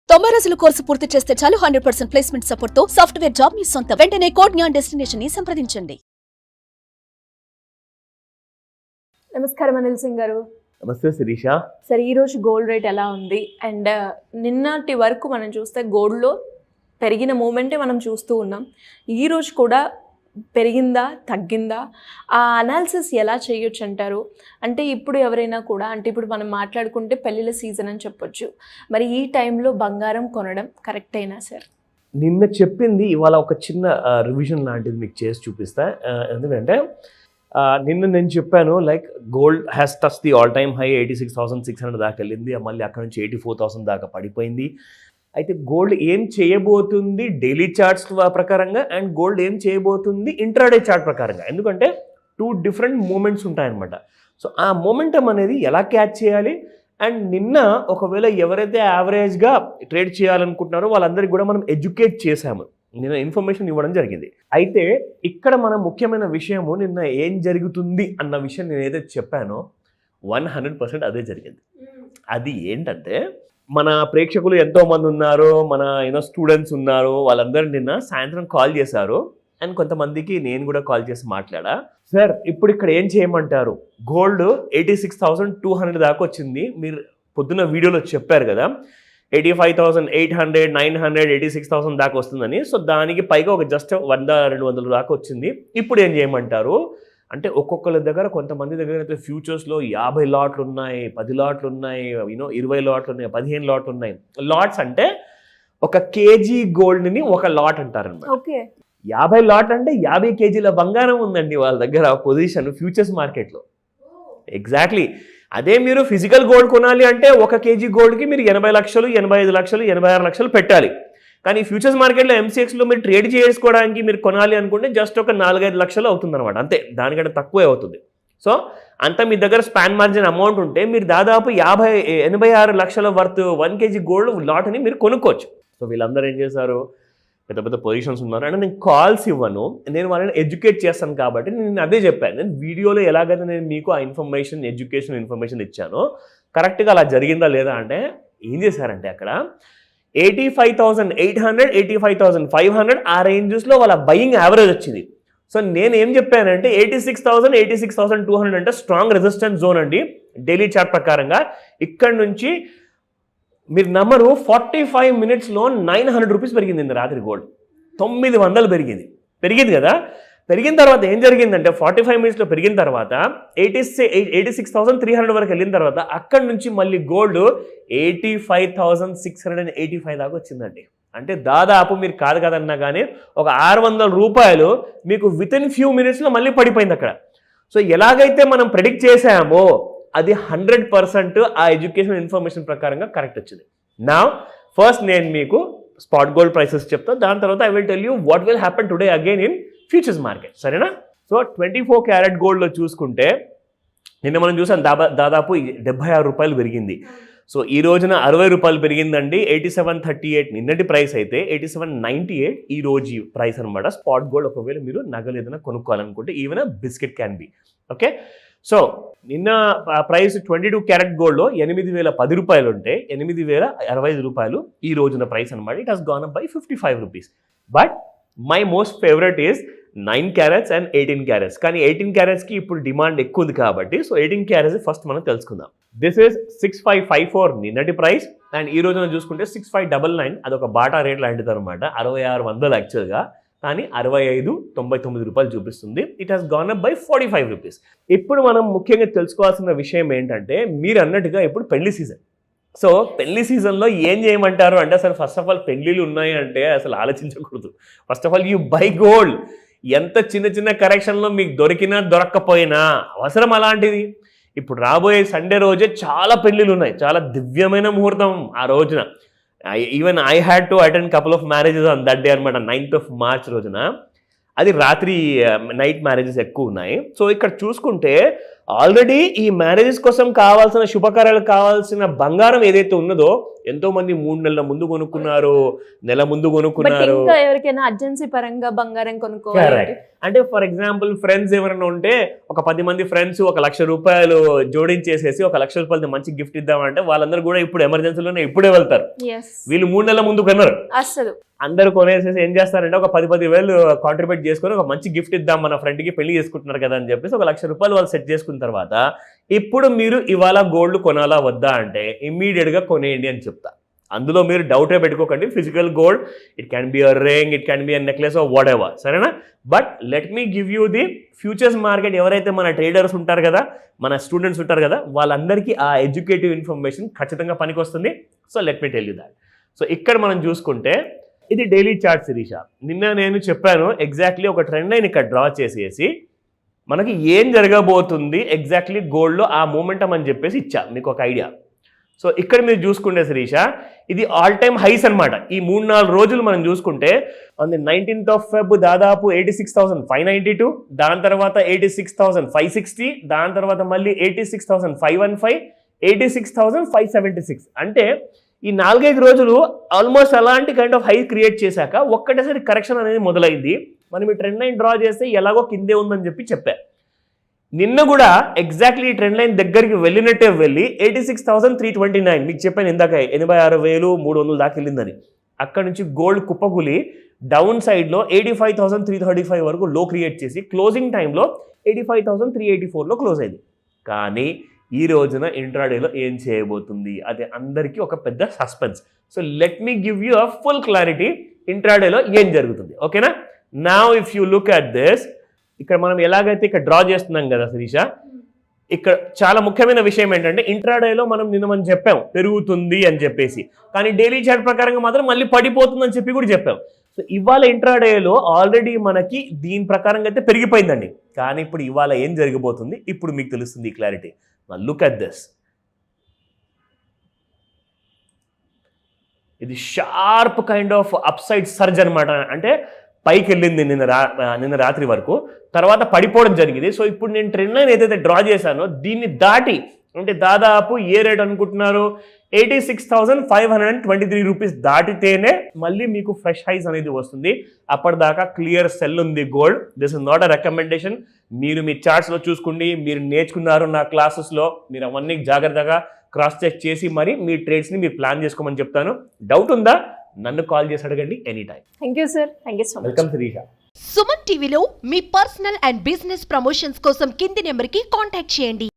90 రోజుల కోర్సు పూర్తి చేస్తే చాలు 100% ప్లేస్మెంట్ సపోర్ట్ తో సాఫ్ట్వేర్ జాబ్ మీ సొంతం. వెంటనే కోడ్ జ్ఞాన్ డెస్టినేషన్ ని సంప్రదించండి. నమస్కారం అనిల్ సింగ్ గారు. నమస్తే శిరీష. సరే, ఈరోజు గోల్డ్ రేట్ ఎలా ఉంది? అండ్ నిన్నటి వరకు మనం చూస్తే గోల్డ్లో పెరిగిన మూమెంటే మనం చూస్తూ ఉన్నాం. ఈరోజు కూడా పెరిగిందా తగ్గిందా? ఆ అనాలిసిస్ ఎలా చేయొచ్చు అంటారు? అంటే ఇప్పుడు ఎవరైనా కూడా, అంటే ఇప్పుడు మనం మాట్లాడుకుంటే పెళ్ళిళ్ళ సీజన్ అని చెప్పొచ్చు, మరి ఈ టైంలో బంగారం కొనడం కరెక్ట్ అయినా సార్? నిన్న చెప్పింది ఇవాళ ఒక చిన్న రివిజన్ లాంటిది మీకు చేసి చూపిస్తా. ఎందుకంటే నిన్న నేను చెప్పాను like gold has touch the all time high 86,600 దాకా వెళ్ళింది, మళ్ళీ అక్కడ నుంచి 84,000 దాకా పడిపోయింది. అయితే గోల్డ్ ఏం చేయబోతుంది డైలీ చార్ట్స్ ప్రకారంగా అండ్ గోల్డ్ ఏం చేయబోతుంది ఇంట్రాడే చార్ట్ ప్రకారంగా, ఎందుకంటే 2 డిఫరెంట్ మూమెంట్స్ ఉంటాయన్నమాట. సో ఆ మూమెంటం అనేది ఎలా క్యాచ్ చేయాలి అండ్ నిన్న ఒకవేళ ఎవరైతే యావరేజ్గా ట్రేడ్ చేయాలనుకుంటున్నారో వాళ్ళందరికీ కూడా మనం ఎడ్యుకేట్ చేశాము, నిన్న ఇన్ఫర్మేషన్ ఇవ్వడం జరిగింది. అయితే ఇక్కడ మన ముఖ్యమైన విషయము నిన్న ఏం జరుగుతుంది అన్న విషయం నేను ఏదైతే చెప్పానో 100% అదే జరిగింది. అది ఏంటంటే మన ప్రేక్షకులు ఎంతోమంది ఉన్నారు, మన స్టూడెంట్స్ ఉన్నారు, వాళ్ళందరూ నిన్న సాయంత్రం కాల్ చేశారు అండ్ కొంతమందికి నేను కూడా కాల్ చేసి మాట్లాడా. సార్ ఇప్పుడు ఇక్కడ ఏం చేయమంటారు, గోల్డ్ 86,200 దాకా వచ్చింది, మీరు పొద్దున్న వీడియోలో చెప్పారు కదా 85,800, 900, 86,000 దాకా వస్తుందని. సో దానికి పైగా ఒక జస్ట్ 100-200 దాకా వచ్చింది. ఇప్పుడు ఏం చేయమంటారు అంటే ఒక్కొక్కరి దగ్గర, కొంతమంది దగ్గర అయితే ఫ్యూచర్స్లో 50 లాట్లు ఉన్నాయి, 10 లాట్లు ఉన్నాయి, 20 లాట్లు ఉన్నాయి, 15 లాట్లు ఉన్నాయి. లాట్స్ అంటే ఒక కేజీ గోల్డ్ని ఒక లాట్ అంటారన్నమాట. ఓకే, 50 లాట్ అంటే 50 కేజీల బంగారం ఉందండి వాళ్ళ దగ్గర పొజిషన్ ఫ్యూచర్స్ మార్కెట్లో. ఎగ్జాక్ట్లీ అదే మీరు ఫిజికల్ గోల్డ్ కొనాలి అంటే 1 కేజీ గోల్డ్కి మీరు 80 లక్షలు, 85 లక్షలు, 86 లక్షలు పెట్టాలి. కానీ ఫ్యూచర్స్ మార్కెట్లో MCXలో మీరు ట్రేడ్ చేసుకోవడానికి మీరు కొనాలి అనుకుంటే జస్ట్ ఒక 4-5 లక్షలు అవుతుంది అనమాట, అంతే, దానికంటే తక్కువే అవుతుంది. సో అంత మీ దగ్గర స్పాన్ మార్జిన్ అమౌంట్ ఉంటే మీరు దాదాపు 86 లక్షల వర్త్ 1 కేజీ గోల్డ్ లాట్ని మీరు కొనుక్కోవచ్చు. సో వీళ్ళందరూ ఏం చేశారు, పెద్ద పెద్ద పొజిషన్స్ ఉన్నారు అంటే నేను కాల్స్ ఇవ్వను, నేను వాళ్ళని ఎడ్యుకేట్ చేస్తాను కాబట్టి నేను అదే చెప్పాను. నేను వీడియోలో ఎలాగైతే నేను మీకు ఆ ఎడ్యుకేషన్ ఇన్ఫర్మేషన్ ఇచ్చానో కరెక్ట్గా అలా జరిగిందా లేదా అంటే ఏం చేశారంటే అక్కడ 85,800, 85,500 ఆ రేంజెస్లో వాళ్ళ బయింగ్ యావరేజ్ వచ్చింది. సో నేను ఏం చెప్పానంటే 86,000, 86,200 అంటే స్ట్రాంగ్ రెసిస్టెన్స్ జోన్ అండి డైలీ చార్ట్ ప్రకారంగా. ఇక్కడ నుంచి మీరు నమ్మరు 45 మినిట్స్లో 900 రూపీస్ పెరిగింది రాత్రి గోల్డ్, 900 పెరిగింది కదా. పెరిగిన తర్వాత ఏం జరిగిందంటే 45 మినిట్స్లో పెరిగిన తర్వాత 86,300 వరకు వెళ్ళిన తర్వాత అక్కడి నుంచి మళ్ళీ గోల్డ్ 85,685 దాకా వచ్చిందండి. అంటే దాదాపు మీరు కాదు కదన్నా కానీ ఒక 600 రూపాయలు మీకు వితిన్ ఫ్యూ మినిట్స్లో మళ్ళీ పడిపోయింది అక్కడ. సో ఎలాగైతే మనం ప్రెడిక్ట్ చేసామో అది 100% ఆ ఎడ్యుకేషన్ ఇన్ఫర్మేషన్ ప్రకారంగా కరెక్ట్ వచ్చింది. నా ఫస్ట్ నేను మీకు స్పాట్ గోల్డ్ ప్రైసెస్ చెప్తాను, దాని తర్వాత I will tell you what will happen today again in futures market, సరేనా? సో 24 క్యారెట్ గోల్డ్లో చూసుకుంటే నిన్న మనం చూసాం దాదాపు 76 రూపాయలు పెరిగింది. సో ఈ రోజున 60 రూపాయలు పెరిగిందండి. 87.38 నిన్నటి ప్రైస్ అయితే 87.98 ఈ రోజు ప్రైస్ అనమాట. స్పాట్ గోల్డ్ ఒకవేళ మీరు నగలు ఏదైనా కొనుక్కోవాలనుకుంటే even biscuit can be okay. So నిన్న ప్రైస్ 22 క్యారెట్ గోల్డ్లో 8,010 రూపాయలు ఉంటే 8,065 రూపాయలు ఈ రోజున ప్రైస్ అనమాట. It has gone up by 55 rupees. But my most favourite is 9 carats and 18 carats. కానీ 18 క్యారెట్స్కి ఇప్పుడు డిమాండ్ ఎక్కువ ఉంది కాబట్టి సో 18 క్యారెట్స్ ఫస్ట్ మనం తెలుసుకుందాం. దిస్ ఈస్ 6554 నిన్నటి ప్రైస్ అండ్ ఈ రోజున చూసుకుంటే 6599 అదొక బాటా రేట్ లాంటిది అనమాట. 6600 యాక్చువల్గా, కానీ 65.99 రూపాయలు చూపిస్తుంది. It has gone up by 45 rupees. ఇప్పుడు మనం ముఖ్యంగా తెలుసుకోవాల్సిన విషయం ఏంటంటే మీరు అన్నట్టుగా ఇప్పుడు పెళ్లి సీజన్. సో పెళ్లి సీజన్లో ఏం చేయమంటారు అంటే అసలు ఫస్ట్ ఆఫ్ ఆల్ పెళ్లిళ్ళు ఉన్నాయి అంటే అసలు ఆలోచించకూడదు. First of all you buy gold. ఎంత చిన్న చిన్న కరెక్షన్లో మీకు దొరికినా దొరక్కపోయినా అవసరం అలాంటిది. ఇప్పుడు రాబోయే సండే రోజే చాలా పెళ్ళిళ్ళు ఉన్నాయి, చాలా దివ్యమైన ముహూర్తం ఆ రోజున. Even I had to attend couple of marriages on that day అనమాట, 9th March రోజున. అది రాత్రి నైట్ మ్యారేజెస్ ఎక్కువ ఉన్నాయి. సో ఇక్కడ చూసుకుంటే ఆల్రెడీ ఈ మ్యారేజెస్ కోసం కావాల్సిన శుభకార్యాలకు కావాల్సిన బంగారం ఏదైతే ఉన్నదో ఎంతో మంది 3 నెలల ముందు కొనుక్కున్నారు, నెల ముందు బట్ కొనుక్కున్నారు. ఇంకా ఎవరికైనా అర్జెన్సీ పరంగా బంగారం కొనుక్కోవాలి. Correct. అంటే ఫర్ ఎగ్జాంపుల్ ఫ్రెండ్స్ ఎవరైనా ఉంటే ఒక 10 మంది ఫ్రెండ్స్ ₹1,00,000 జోడించేసేసి ₹1,00,000 మంచి గిఫ్ట్ ఇద్దామంటే వాళ్ళందరూ కూడా ఇప్పుడు ఎమర్జెన్సీలోనే ఇప్పుడే వెళ్తారు. Yes. వీళ్ళు 3 నెలల ముందు కొన్నారు. అస్సలు అందరూ కొనేసేసి ఏం చేస్తారంటే ఒక 10,000 కాంట్రిబ్యూట్ చేసుకొని ఒక మంచి గిఫ్ట్ ఇద్దాం మన ఫ్రెండ్కి, పెళ్లి చేసుకుంటున్నారు కదా అని చెప్పేసి ₹1,00,000 వాళ్ళు సెట్ చేసుకున్న తర్వాత ఇప్పుడు మీరు ఇవాళ గోల్డ్ కొనాలా వద్దా అంటే ఇమ్మీడియట్గా కొనేయండి అని చెప్తా. అందులో మీరు డౌటే పెట్టుకోకండి. Physical gold, it can be a ring, it can be a necklace or whatever ఎవర్, సరేనా? But let me give you the futures market. ఎవరైతే మన ట్రేడర్స్ ఉంటారు కదా, మన స్టూడెంట్స్ ఉంటారు కదా, వాళ్ళందరికీ ఆ ఎడ్యుకేటివ్ ఇన్ఫర్మేషన్ ఖచ్చితంగా పనికొస్తుంది. So let me tell you that. So ఇక్కడ మనం చూసుకుంటే ఇది డైలీ చార్ట్ శిరీష. నిన్న నేను చెప్పాను ఎగ్జాక్ట్లీ ఒక ట్రెండ్ లైన్ ఇక్కడ డ్రా చేసేసి మనకి ఏం జరగబోతుంది ఎగ్జాక్ట్లీ గోల్డ్లో ఆ మూమెంటం అని చెప్పేసి ఇచ్చా మీకు ఒక ఐడియా. సో ఇక్కడ మీరు చూసుకుంటే శిరీష ఇది ఆల్ టైమ్ హైస్ అనమాట. ఈ 3-4 రోజులు మనం చూసుకుంటే on the 19th of Feb దాదాపు 86,592, దాని తర్వాత 86,560, దాని తర్వాత మళ్ళీ 86,515, 86,576. అంటే ఈ 4-5 రోజులు ఆల్మోస్ట్ అలాంటి కైండ్ ఆఫ్ హై క్రియేట్ చేశాక ఒక్కటేసారి కరెక్షన్ అనేది మొదలైంది. మనం ఈ ట్రెండ్ లైన్ డ్రా చేస్తే ఎలాగో కిందే ఉందని చెప్పా. నిన్న కూడా ఎగ్జాక్ట్లీ ఈ ట్రెండ్ లైన్ దగ్గరికి వెళ్ళినట్టే వెళ్ళి 86,329 మీకు చెప్పాను ఇందాక 86,300 దాకా వెళ్ళిందని. అక్కడ నుంచి గోల్డ్ కుప్పకూలి డౌన్ సైడ్లో 85,335 వరకు లో క్రియేట్ చేసి క్లోజింగ్ టైంలో 85,384లో క్లోజ్ అయింది. కానీ ఈ రోజున ఇంట్రాడేలో ఏం చేయబోతుంది అది అందరికీ ఒక పెద్ద suspense. So let me give you a full clarity ఇంట్రాడేలో ఏం జరుగుతుంది, ఓకేనా? Now if you look at this, ఇక్కడ మనం ఎలాగైతే ఇక్కడ డ్రా చేస్తున్నాం కదా శిరీష, ఇక్కడ చాలా ముఖ్యమైన విషయం ఏంటంటే ఇంట్రాడేలో మనం చెప్పాం పెరుగుతుంది అని చెప్పేసి, కానీ డైలీ చార్ట్ ప్రకారంగా మాత్రం మళ్ళీ పడిపోతుందని చెప్పి కూడా చెప్పాం. సో ఇవాళ ఇంట్రాడేలో ఆల్రెడీ మనకి దీని ప్రకారంగా అయితే పెరిగిపోయిందండి. కానీ ఇప్పుడు ఇవాళ ఏం జరగబోతుంది ఇప్పుడు మీకు తెలుస్తుంది ఈ క్లారిటీ. Look at this. ఇది sharp kind of upside surge అనమాట. అంటే పైకి వెళ్ళింది నిన్న రాత్రి వరకు, తర్వాత పడిపోవడం జరిగింది. సో ఇప్పుడు నేను ట్రెండ్ లైన్ ఏదైతే డ్రా చేశానో దీన్ని దాటి అంటే దాదాపు ఏ రేట్ అనుకుంటున్నారు 86,523 రూపీస్ దాటితేనే మళ్ళీ మీకు ఫ్రెష్ హైస్ అనేది వస్తుంది. అప్పటిదాకా క్లియర్ సెల్ ఉంది gold. This is not a recommendation. మీరు మీ చార్ట్స్లో చూసుకోండి, మీరు నేర్చుకున్నారు నా క్లాసెస్లో, మీరు అవన్నీ జాగ్రత్తగా క్రాస్ చెక్ చేసి మరి మీ ట్రేడ్స్ని మీరు ప్లాన్ చేసుకోమని చెప్తాను. డౌట్ ఉందా నన్ను కాల్ చేసి అడగండి any time. Thank you sir, thank you so much. Welcome Sirisha. Suman టీవీలో మీ పర్సనల్ అండ్ బిజినెస్ ప్రమోషన్స్ కోసం కింది నెంబర్కి కాంటాక్ట్ చేయండి.